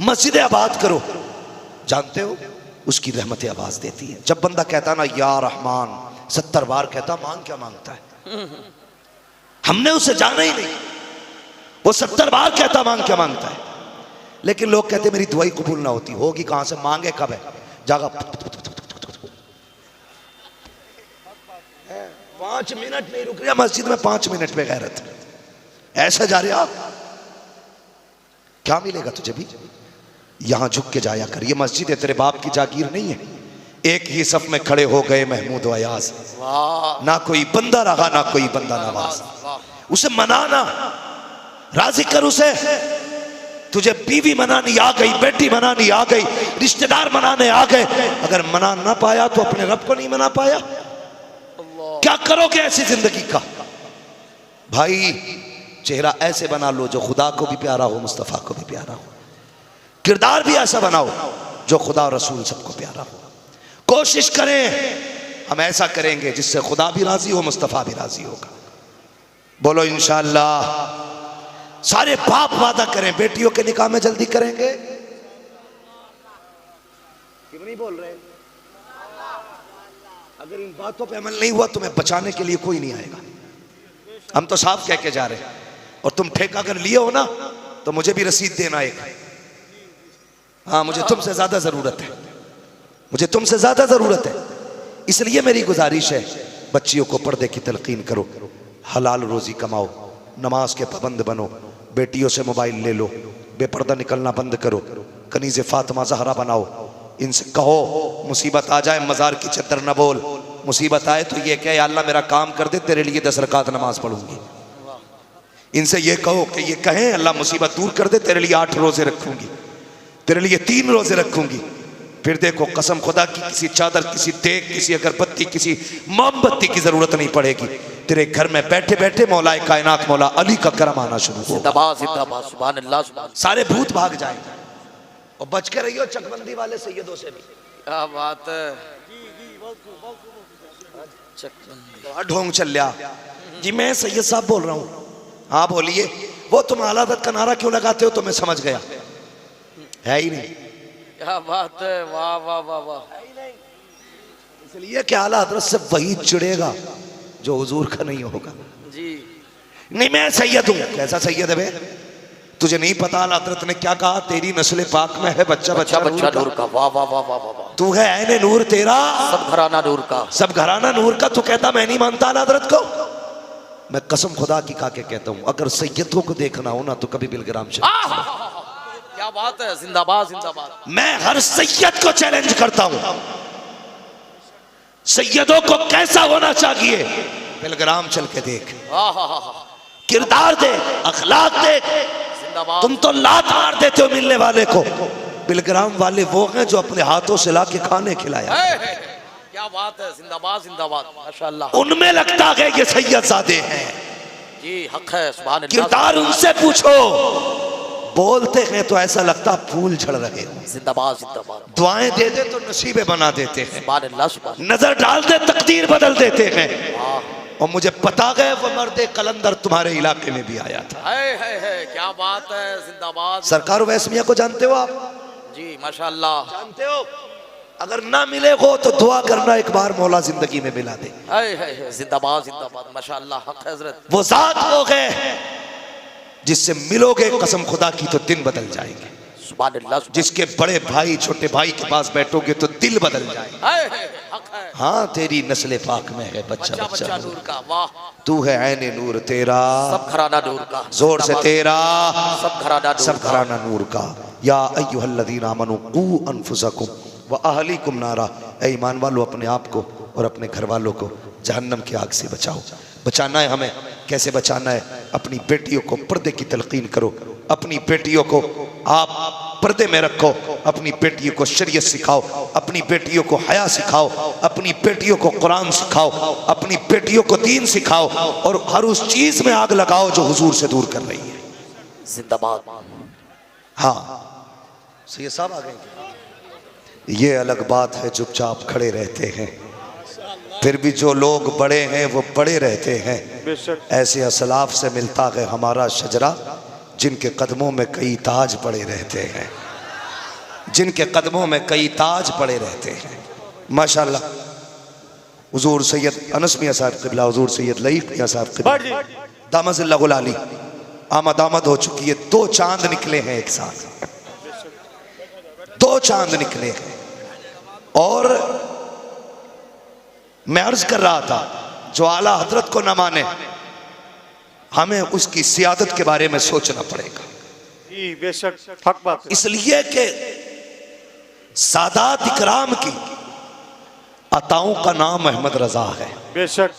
मस्जिदें आबाद करो। जानते हो उसकी रहमतें आवाज देती है। जब बंदा कहता ना या रहमान 70 बार कहता, मांग क्या मांगता है? हमने उसे जाना ही नहीं। वो 70 बार कहता मांग क्या मांगता है। लेकिन लोग कहते मेरी दुआई कबूल ना होती। होगी कहां से? मांगे कब है? जागा 5 मिनट नहीं रुक रहा मस्जिद में, 5 मिनट में गैरत ऐसा जा रहा। क्या मिलेगा तुझे भी? यहां झुक के जाया कर। ये मस्जिद है, तेरे बाप की जागीर नहीं है। एक ही सफ में खड़े हो गए महमूद अयाज, ना कोई बंदा रहा ना कोई बंदा नवाज। उसे मनाना, राजी कर उसे। तुझे बीवी मनानी आ गई, बेटी मनानी आ गई, रिश्तेदार मनाने आ गए। अगर मना ना पाया तो अपने रब को नहीं मना पाया, क्या करोगे ऐसी जिंदगी का? भाई चेहरा ऐसे बना लो जो खुदा को भी प्यारा हो, मुस्तफा को भी प्यारा हो। किरदार भी ऐसा बनाओ जो खुदा और रसूल सबको प्यारा हो। कोशिश करें, हम ऐसा करेंगे जिससे खुदा भी राजी हो, मुस्तफा भी राजी होगा। बोलो इंशाअल्लाह। सारे बाप वादा करें बेटियों के निकाह में जल्दी करेंगे, क्यों नहीं बोल रहे? अगर इन बातों पे अमल नहीं हुआ तुम्हें बचाने के लिए कोई नहीं आएगा। हम तो साफ कह के जा रहे हैं, और तुम ठेका अगर लिए हो ना तो मुझे भी रसीद देना एक। हाँ, मुझे तुमसे ज्यादा जरूरत है, मुझे तुमसे ज्यादा जरूरत है। इसलिए मेरी गुजारिश है, बच्चियों को पर्दे की तलकीन करो, हलाल रोजी कमाओ, नमाज के पाबंद बनो, बेटियों से मोबाइल ले लो, बेपर्दा निकलना बंद करो, कनीज़े फातिमा ज़हरा बनाओ। इनसे कहो मुसीबत आ जाए मज़ार की चद्दर न बोल, मुसीबत आए तो ये कहे अल्लाह मेरा काम कर दे, तेरे लिए 10 रकात नमाज पढ़ूंगी। इनसे ये कहो कि ये कहें अल्लाह मुसीबत दूर कर दे, तेरे लिए 8 रोजे रखूंगी, तेरे लिए 3 रोजे रखूंगी। फिर देखो कसम खुदा की किसी चादर, किसी तेग, किसी अगरबत्ती, किसी मोमबत्ती की जरूरत नहीं पड़ेगी। तेरे घर में बैठे बैठे मौलाए कायनात मौला अली का करम आना शुरू हो, जिंदाबाद जिंदाबाद, सुभान अल्लाह सुभान। सारे भूत भाग जाएंगे। और बच के रहियो चकबंदी वाले सैयदों से भी। क्या बात है, ढोंग चल लिया जी, मैं सैयद साहब बोल रहा हूँ। हाँ बोलिए। वो तुम आला हज़रत का नारा क्यों लगाते हो तो मैं समझ गया, है ही नहीं। क्या बात है, वाह वाह वाह वाह। इसलिए कि आला हज़रत से वही चिड़ेगा जो हुजूर का नहीं होगा जी। नहीं मैं सैयद हूँ, कैसा सैयद है बे? तुझे नहीं पता आला हज़रत ने क्या कहा, तेरी नस्ल पाक में है बच्चा बच्चा बच्चा नूर का। वाह वाह वाह वाह वाह। तू है ऐने नूर तेरा, सब घराना नूर का, सब घराना नूर का। तू कहता मैं नहीं मानता आला हज़रत को? मैं कसम खुदा की खा के कहता हूँ, अगर सैयदों को देखना हो ना तो कभी बिलग्राम चल। क्या बात है, जिंदाबाद जिंदाबाद। मैं हर सैयद को चैलेंज करता हूँ, सैयदों को कैसा होना चाहिए बिलग्राम चल के देख, किरदार देख, अखलाक देख। तुम तो लात मार देते हो मिलने वाले को, बिलग्राम वाले वो हैं जो अपने हाथों से ला के खाने खिलाया। क्या बात है, जिंदाबाद जिंदाबाद, माशाअल्लाह। उनमें लगता है ये सैयदजादे हैं जी, हक है, सुभान अल्लाह। किरदार उनसे पूछो, बोलते हैं तो ऐसा लगता फूल झड़ रहे हो। जिंदाबाद जिंदाबाद। दुआएं दे दे तो नसीबे बना देते हैं, सुभान अल्लाह सुभान। नजर डाल दे तकदीर बदल देते हैं। और मुझे पता गया वो मर्दे कलंदर तुम्हारे इलाके में भी आया था। है, क्या बात है, जिंदाबाद। सरकार उवैस मियां को जानते हो आप? जी माशाअल्लाह। जानते हो? अगर ना मिले हो तो दुआ करना एक बार मौला जिंदगी में मिला दे। जिंदाबाद जिंदाबाद, माशाअल्लाह, हक है हज़रत। वो जात हो गए जिससे मिलोगे कसम खुदा की तो दिन बदल जाएंगे। सुभान अल्लाह। जिसके बड़े भाई छोटे भाई के पास बैठोगे तो दिल बदल जाएगा। हाँ, तेरी नस्ल पाक में है बच्चा बच्चा नूर का। वाह, तू है ऐने नूर तेरा, सब घराना नूर का। जोर से तेरा, सब घराना नूर का। या अय्युहल्लज़ीना आमनू कू अनफुसकुम व अहलीकुम नारा, ऐ ईमान वालों अपने आप को और अपने घर वालों को जहन्नम की आग से बचाओ। बचाना है हमें, कैसे बचाना है? अपनी बेटियों को पर्दे की तलकीन करो, अपनी बेटियों को आप पर्दे में रखो, अपनी बेटियों को शरीयत सिखाओ, अपनी बेटियों को हया सिखाओ, अपनी बेटियों को कुरान सिखाओ, अपनी बेटियों को दीन सिखाओ, और हर उस चीज में आग लगाओ जो हुजूर से दूर कर रही है। जिंदाबाद। हाँ, सैयद साहब आ गए। ये अलग बात है चुपचाप खड़े रहते हैं, फिर भी जो लोग बड़े हैं वो बड़े रहते हैं। ऐसे असलाफ से मिलता है हमारा शजरा, जिनके कदमों में कई ताज पड़े रहते हैं, जिनके कदमों में कई ताज पड़े रहते हैं। माशाल्लाह। हुजूर सैयद अनस मियां साहब क़िबला, हुजूर सैयद लईफ मियां साहब क़िबला दामज़िल्लाहुल आली आमद आमद हो चुकी है। 2 चांद निकले हैं एक साथ, 2 चांद निकले हैं। और मैं अर्ज कर रहा था, जो आला हजरत को न माने हमें उसकी सियादत के बारे में सोचना पड़ेगा। बेशक हक बात। इसलिए कि सादात इकराम की अताओं का नाम अहमद रजा है। बेशक।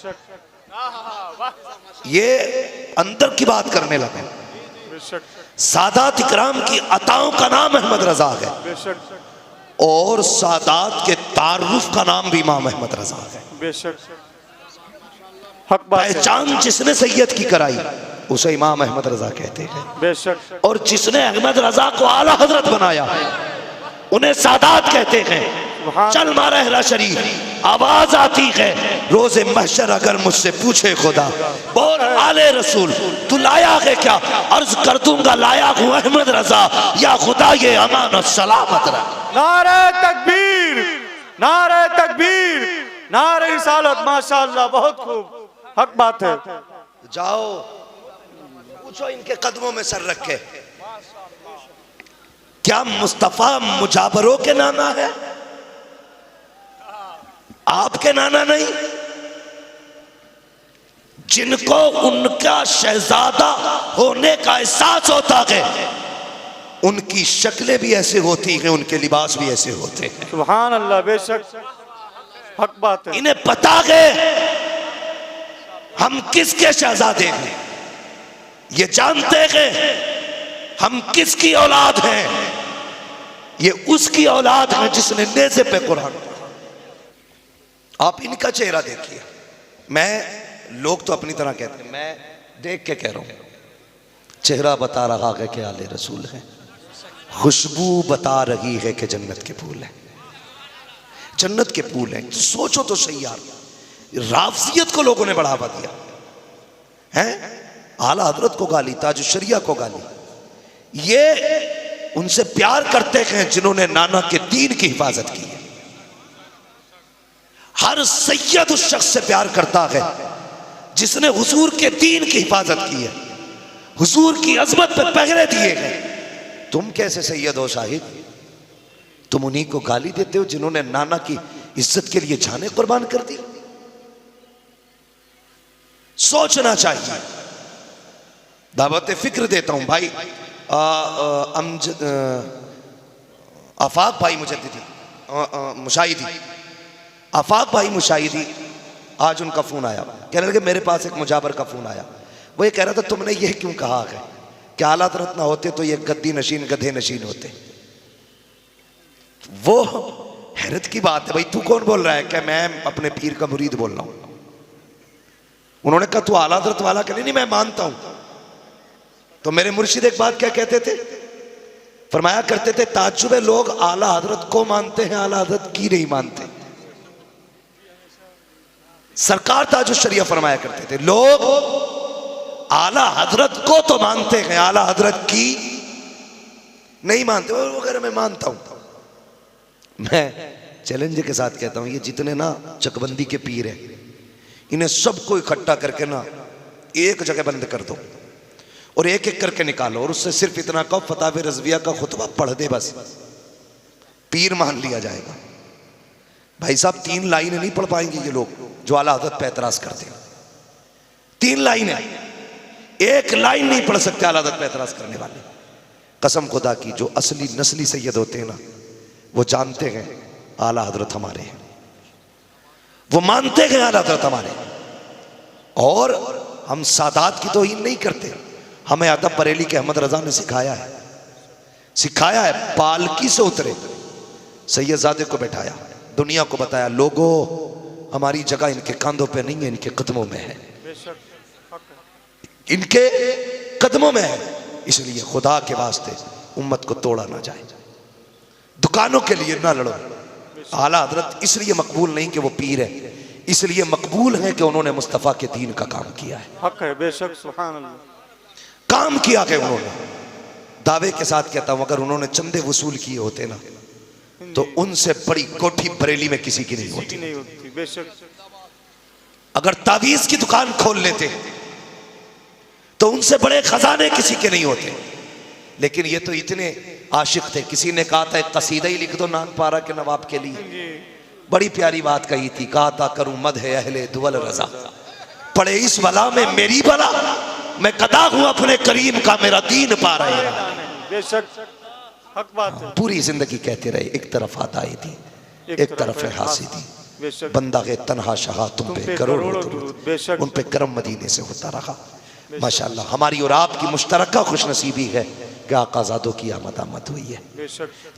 ये अंदर की बात करने लगे। बेशक। सादात इकराम की अताओं का नाम अहमद रजा है। बेशक। और सादात के तारुफ का नाम भी इमाम अहमद रजा है। बेशक हक बात। पहचान जिसने सैयद की कराई उसे इमाम अहमद रजा कहते हैं। बेशक। और जिसने अहमद रजा को आला हजरत बनाया उन्हें सादात कहते हैं। चल मारा शरीफ आवाज आती है, रोजे महशर अगर मुझसे पूछे खुदा, बोल आले रसूल तू लाया है क्या, अर्ज कर दूंगा लाया हूँ अहमद रजा, या खुदा ये अमान और सलामत रहा। नारे तकबीर, नारे तकबीर, नारे रिसालत। माशाअल्लाह, बहुत खूब, हक बात है। जाओ पूछो इनके कदमों में सर रखे, क्या मुस्तफा मुजाबरों के नाना है, आपके नाना नहीं? जिनको उनका शहजादा होने का एहसास होता है, उनकी शक्लें भी ऐसे होती हैं, उनके लिबास भी ऐसे होते हैं। सुभान अल्लाह, बेशक हक बात है। इन्हें पता है हम किसके शहजादे हैं, ये जानते हैं हम किसकी औलाद हैं, ये उसकी औलाद है जिसने नेज़े पे कुरान पढ़ा। आप इनका चेहरा देखिए, मैं लोग तो अपनी तरह कहते हैं, मैं देख के कह रहा हूं चेहरा बता रहा है कि आले रसूल है, खुशबू बता रही है कि जन्नत के फूल है, जन्नत के फूल हैं। सोचो तो सही यार, राफजियत को लोगों ने बढ़ावा दिया है, आला हजरत को गाली, ताज शरिया को गाली। ये उनसे प्यार करते हैं जिन्होंने नाना के दीन की हिफाजत की है। हर सैयद उस शख्स से प्यार करता है जिसने हुजूर के दीन की हिफाजत की है, हुजूर की अजमत पे पहरे दिए हैं। तुम कैसे सैयद हो शाहिद, तुम उन्हीं को गाली देते हो जिन्होंने नाना की इज्जत के लिए जाने कुर्बान कर दी। सोचना चाहिए। दावत फिक्र देता हूं भाई, आफाक भाई मुजद्दिदी मुशाहिदी, आफाक भाई मुशाहिदी, आज उनका फोन आया, कहने लगे मेरे पास एक मुजाबर का फोन आया, वो ये कह रहा था तुमने ये क्यों कहा है कि आला हज़रत ना होते तो ये गद्दी नशीन गधे नशीन होते। वो हैरत की बात है भाई, तू कौन बोल रहा है? क्या मैं अपने पीर का मुरीद बोल रहा हूं? उन्होंने कहा तू आला हज़रत वाला, कहने नहीं मैं मानता हूं। तो मेरे मुर्शिद एक बात क्या कहते थे, फरमाया करते थे ताज्जुब है लोग आला हज़रत को मानते हैं, आला हज़रत की नहीं मानते। सरकार ताजुश शरिया फरमाया करते थे लोग आला हज़रत को तो मानते हैं, आला हज़रत की नहीं मानते। वगैरह मैं मानता हूं। मैं चैलेंज के साथ कहता हूं ये जितने ना चकबंदी के पीर हैं, इन्हें सबको इकट्ठा करके ना एक जगह बंद कर दो और एक एक करके निकालो, और उससे सिर्फ इतना कहो फतावे रज़विया का खुतबा पढ़ दे, बस पीर मान लिया जाएगा। भाई साहब 3 लाइनें नहीं पढ़ पाएंगे ये लोग जो आला हज़रत पे एतराज करते हैं। 3 लाइनें, 1 लाइन नहीं पढ़ सकते आला हज़रत पे एतराज करने वाले। कसम खुदा की जो असली नस्ली सैयद होते हैं ना, वो जानते हैं आला हज़रत हमारे हैं, वो मानते हैं आला हज़रत हमारे। और हम सादात की तौहीन नहीं करते, हमें अदब बरेली के अहमद रजा ने सिखाया है, सिखाया है। पालकी से उतरे, सैयदजादे को बैठाया, दुनिया को बताया लोगों हमारी जगह इनके कंधों पे नहीं है, इनके कदमों में है, इनके कदमों में है। इसलिए खुदा के वास्ते उम्मत को तोड़ा ना जाए, दुकानों के लिए ना लड़ो। आला हज़रत इसलिए मकबूल नहीं कि वो पीर है, इसलिए मकबूल है कि उन्होंने मुस्तफ़ा के दीन का काम किया है। हक है, बेशक, सुभान अल्लाह, काम किया है उन्होंने। दावे के साथ कहता हूं अगर उन्होंने चंदे वसूल किए होते ना तो उनसे बड़ी कोठी बरेली में किसी की नहीं होती। बेशक। अगर तावीज़ की दुकान खोल लेते तो उनसे बड़े खजाने किसी के नहीं होते। लेकिन ये तो इतने आशिक थे, किसी ने कहा था एक कसीदा ही लिख दो नागपारा के नवाब के लिए, बड़ी प्यारी बात कही थी, कहा था करूं मद है अहले दुवल रजा, पड़े इस बला में मेरी बला, मैं कदा हूं अपने करीम का मेरा दीन पा रहे हैं। बेशक हक बात है। पूरी जिंदगी कहते रहे एक तरफ आदाई थी एक तरफ हासी थी, बंदा के तन्हा शहा तुम पे करोड़ों दुरूद, उन पे करम मदीने से होता रहा। माशाअल्लाह हमारी और आपकी मुश्तरका खुशनसीबी है कि आकाज़ादों की आमद हुई है।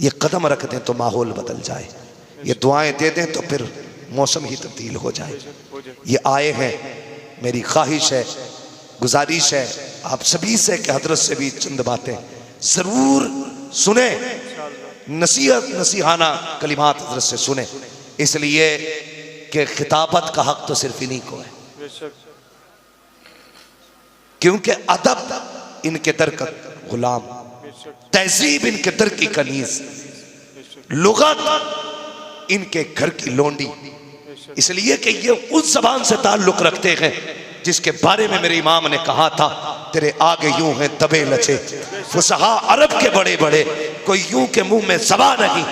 ये कदम रख दें तो माहौल बदल जाए, ये दुआएं दे दें तो फिर मौसम ही तब्दील हो जाए। ये आए हैं, मेरी ख्वाहिश है, गुजारिश है आप सभी से कि हजरत से भी चंद बातें जरूर सुने, नसीहत नसीहाना कलिमात हजरत से सुने, इसलिए कि खिताबत का हक तो सिर्फ इन्हीं को है, बेशक क्योंकि अदब इनके दर का गुलाम, तहजीब इनके दर की कनीज, लुगत इनके घर की लोंडी। इसलिए कि ये उस जबान से ताल्लुक रखते हैं जिसके बारे में मेरे इमाम ने कहा था, तेरे आगे यूं हैं दबे लचे फुसहा अरब के बड़े बड़े, कोई यूं के मुंह में जबा नहीं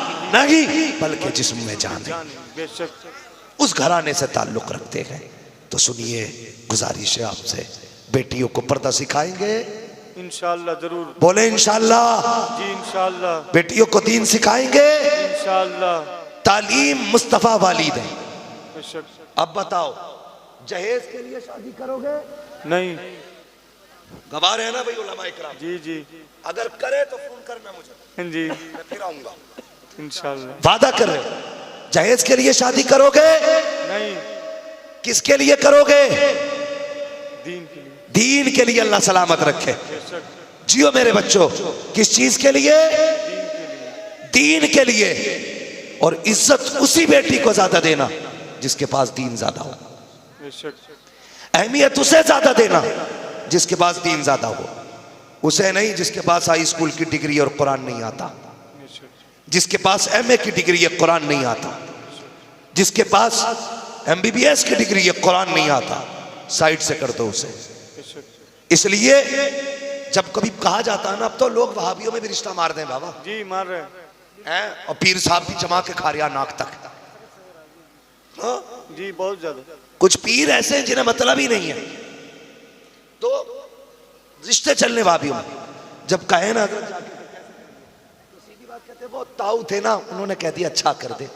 बल्कि जिस्म में जान है। उस घराने से ताल्लुक रखते हैं। तो सुनिए, गुजारिश है आपसे, बेटियों को पर्दा सिखाएंगे इंशाअल्लाह, जरूर बोले इंशाअल्लाह जी, इंशाअल्लाह बेटियों को दीन सिखाएंगे, इंशाअल्लाह। तालीम मुस्तफा वालिद है। बेशक। अब बताओ, जहेज के लिए शादी करोगे? नहीं। गवाह है ना भाई उलमा इकराम? जी जी। अगर करे तो फोन करना मुझे, जी मैं फिर आऊंगा इंशाअल्लाह। वादा कर रहे हो? जहेज के लिए शादी करोगे? नहीं। किसके लिए करोगे? दीन के लिए। दीन के लिए। अल्लाह सलामत रखे। बेशक। जियो मेरे बच्चों। किस चीज के लिए? दीन के लिए। और इज्जत उसी बेटी को ज्यादा देना जिसके पास दीन ज्यादा हो। बेशक। अहमियत उसे ज्यादा देना जिसके पास दीन ज्यादा हो, उसे नहीं जिसके पास हाई स्कूल की डिग्री और कुरान नहीं आता, जिसके पास एमए की डिग्री है कुरान नहीं आता, जिसके पास एमबीबीएस की डिग्री है कुरान नहीं आता, साइड से कर दो उसे। इसलिए जब कभी कहा जाता है ना, अब तो लोग वहाबियों में भी रिश्ता मार दें बाबा जी, मार रहे हैं, और पीर साहब भी जमा के खा रहा नाक तक। हाँ? जी, बहुत ज्यादा। कुछ पीर ऐसे हैं जिन्हें मतलब ही नहीं है, तो रिश्ते चलने वाबियों में। जब कहे ना तो सीधी बात कहते, वो ताऊ थे ना, उन्होंने कह दिया अच्छा कर दे,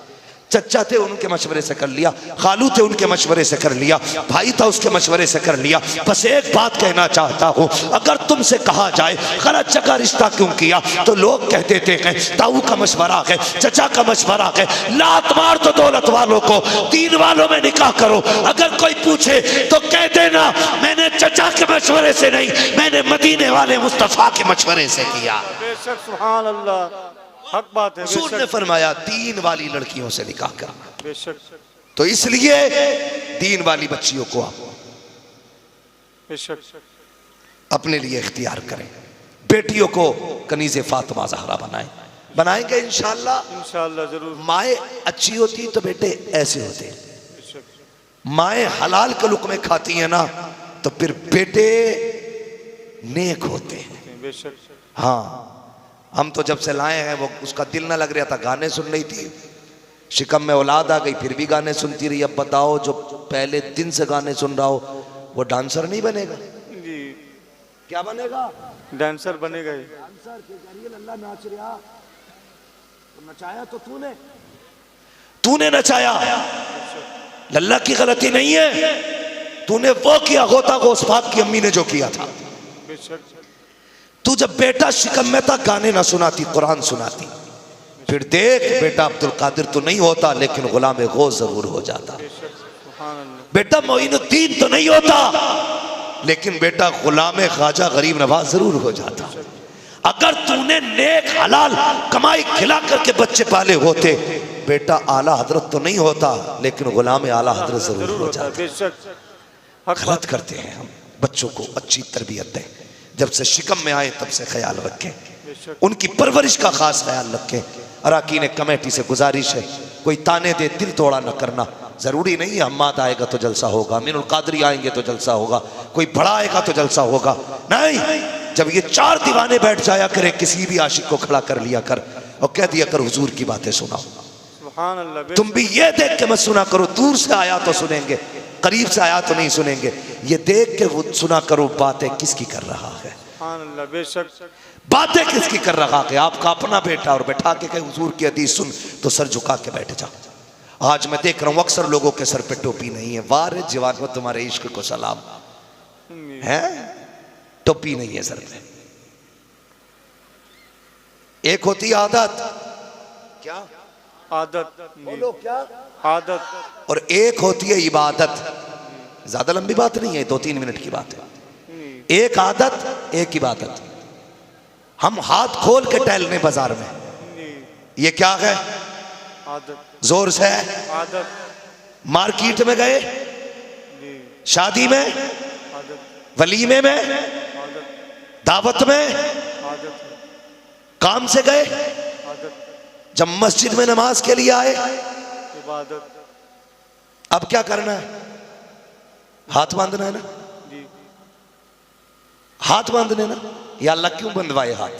चचा थे उनके मशवरे से कर लिया, खालू थे उनके मशवरे से कर लिया, भाई था उसके मशवरे से कर लिया। बस एक बात कहना चाहता हूं, अगर तुमसे कहा जाए गलत जगह रिश्ता क्यों किया, तो लोग कह देते हैं ताऊ का मशवरा है, चचा का मशवरा है। लात मार तो दौलत वालों को, दीन वालों में निकाह करो। अगर कोई पूछे तो कह देना मैंने चचा के मशवरे से नहीं, मैंने मदीने वाले मुस्तफा के मशवरे से किया। बेशक, सुभान अल्लाह, हक बात है। रसूल ने फरमाया दीन वाली लड़कियों से निकाह करना। बेशक। तो इसलिए दीन वाली बच्चियों को आप बेशक अपने लिए इख्तियार करें। बेटियों को कनीज़े फातिमा ज़हरा बनाएंगे इंशाअल्लाह। इंशाअल्लाह जरूर। माए अच्छी होती तो बेटे ऐसे होते। बेशक। माए हलाल के लुक़मे खाती हैं ना, तो फिर बेटे नेक होते हैं। बेशक। हाँ, हम तो जब से लाए हैं, वो उसका दिल ना लग रहा था, गाने सुन रही थी, शिकम में औलाद आ गई, फिर भी गाने सुनती रही। अब बताओ, जो पहले दिन से गाने सुन रहा हो वो डांसर नहीं बनेगा? जी। क्या बनेगा? डांसर बनेगा ही। डांसर के जरिए अल्लाह नाच रहा, तो नचाया तो तूने नचाया, लल्ला की गलती नहीं है, तूने वो किया, गोता गोस पाक की अम्मी ने जो किया था। बेशक। तू जब बेटा शिकम में था गाने ना सुनाती, कुरान सुनाती। फिर देख, बेटा अब्दुल कादिर तो नहीं होता, लेकिन गुलाम गौस जरूर हो जाता। बेटा मोइनुद्दीन तो नहीं होता, लेकिन बेटा गुलाम ख्वाजा गरीब नवाज जरूर हो जाता। अगर तूने नेक हलाल कमाई खिला करके बच्चे पाले होते, बेटा आला हजरत तो नहीं होता, लेकिन गुलाम आला हजरत जरूर हो जाता। गलत करते हैं हम। बच्चों को अच्छी तरबियत दें, जब से शिकम में आए तब से ख्याल रखें, उनकी परवरिश का खास ख्याल रखें। अराकीन कमेटी से गुजारिश है, कोई ताने दे दिल तोड़ा न करना। जरूरी नहीं है हम्माद आएगा तो जलसा होगा, मीनुल कादरी आएंगे तो जलसा होगा, कोई बड़ा आएगा तो जलसा होगा, नहीं। जब ये चार दीवाने बैठ जाया करे, किसी भी आशिक को खड़ा कर लिया कर और कह दिया कर हुजूर की बातें सुनाओ। सुभान अल्लाह। तुम भी ये देख के मत सुना करो दूर से आया तो सुनेंगे, करीब से आया तो नहीं सुनेंगे। ये देख के वो सुना करो बातें किसकी कर रहा है। सुभान अल्लाह। बेशक। बातें किसकी कर रहा है? आपका अपना बेटा, और बैठा के कहे हुजूर की हदीस सुन तो सर झुका के बैठ जा। आज मैं देख रहा हूं अक्सर लोगों के सर पे टोपी नहीं है। वाह रे जवान, तुम्हारे इश्क को सलाम है, टोपी नहीं है सर पे। एक होती आदत, क्या आदत? बोलो क्या? आदत। और एक होती है इबादत। ज्यादा लंबी बात नहीं है, 2-3 मिनट की बात है। एक आदत, एक इबादत। हम हाथ खोल के टहल रहे बाजार में, ये क्या है? आदत। जोर से आदत। मार्केट में गए, जी शादी में, आदत वलीमे में, आदत दावत में, आदत है, काम से गए, आदत जब मस्जिद में नमाज के लिए आए, इबादत अब क्या करना है? हाथ बांधना है ना, जी हाथ बांधने ना। या अल्लाह क्यों बंधवाए हाथ?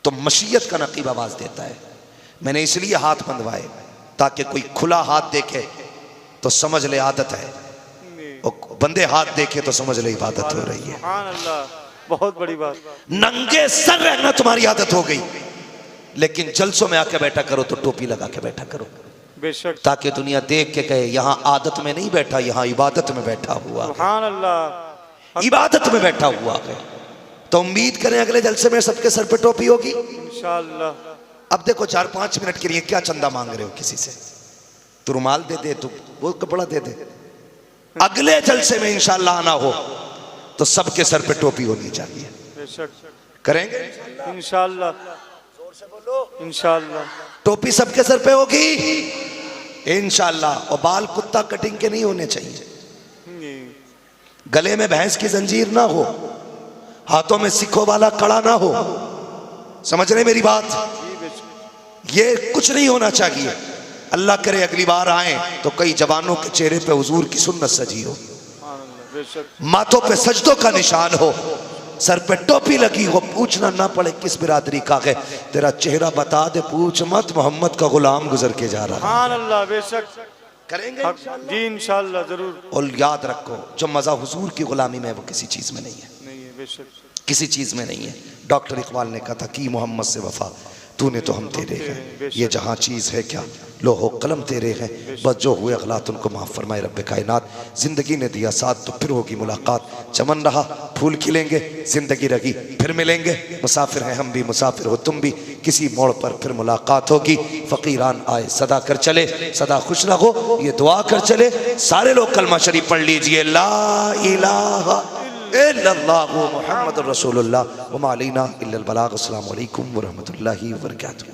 तो मशीयत का नकीब आवाज देता है, मैंने इसलिए हाथ बंधवाए ताकि कोई खुला हाथ देखे तो समझ ले आदत है, जी और बंदे हाथ देखे तो समझ ले इबादत हो रही है। सुभान अल्लाह, बहुत बड़ी बात। नंगे सर रहना तुम्हारी आदत हो गई, लेकिन जलसों में आके बैठा करो तो टोपी लगा के बैठा करो, बेशक ताकि दुनिया देख के कहे यहां आदत में नहीं बैठा, यहां इबादत में बैठा हुआ, सुभान अल्लाह, इबादत में बैठा हुआ है। तो उम्मीद करें अगले जलसे में सबके सर पे टोपी होगी इंशाअल्लाह। अब देखो 4-5 मिनट के लिए क्या चंदा मांग रहे हो किसी से? तू रुमाल दे दे, तू वो कपड़ा दे दे। अगले जलसे में इंशाअल्लाह आना हो तो सबके सर पे टोपी होनी चाहिए। बेशक करेंगे इंशाअल्लाह, इंशाअल्लाह। टोपी सबके सर पे होगी इंशाअल्लाह, और बाल कुत्ता कटिंग के नहीं होने चाहिए, जी गले में भैंस की जंजीर ना हो, हाथों में सिखों वाला कड़ा ना हो, समझ रहे मेरी बात? जी बेशक, ये कुछ नहीं होना चाहिए। अल्लाह करे अगली बार आए तो कई जवानों के चेहरे पे हुजूर की सुन्नत सजी हो, सुभान अल्लाह, बेशक माथों पे सजदों का निशान हो, सर पे टोपी लगी हो, पूछना ना पड़े किस बिरादरी का है, तेरा चेहरा बता दे, पूछ मत, मोहम्मद का गुलाम गुजर के जा रहा है। सुभान अल्लाह, बेशक करेंगे जी इंशाअल्लाह, जरूर। और याद रखो जो मजा हुजूर की गुलामी में है वो किसी चीज में नहीं है, नहीं है, बेशक किसी चीज में नहीं है। डॉक्टर इकबाल ने कहा था कि मोहम्मद से वफा, तूने तो हम तेरे हैं, ये जहां चीज है क्या, लोहो कलम तेरे हैं, बस जो हुए अगलात उनको माफ फरमाए रब्बे कायनात। जिंदगी ने दिया साथ तो फिर होगी मुलाकात, चमन रहा फूल खिलेंगे, जिंदगी रही फिर मिलेंगे, मुसाफिर हैं हम भी, मुसाफिर हो तुम भी, किसी मोड़ पर फिर मुलाकात होगी। फकीरान आए सदा कर चले, सदा खुश रहो, ये दुआ कर चले। सारे लोग कलमा शरीफ पढ़ लीजिए, ला इलाहा इल्लल्लाह मुहम्मद रसूलुल्लाह व मा अलैना इल्लल बलाग। अस्सलामु अलैकुम व रहमतुल्लाहि व बरकातहू।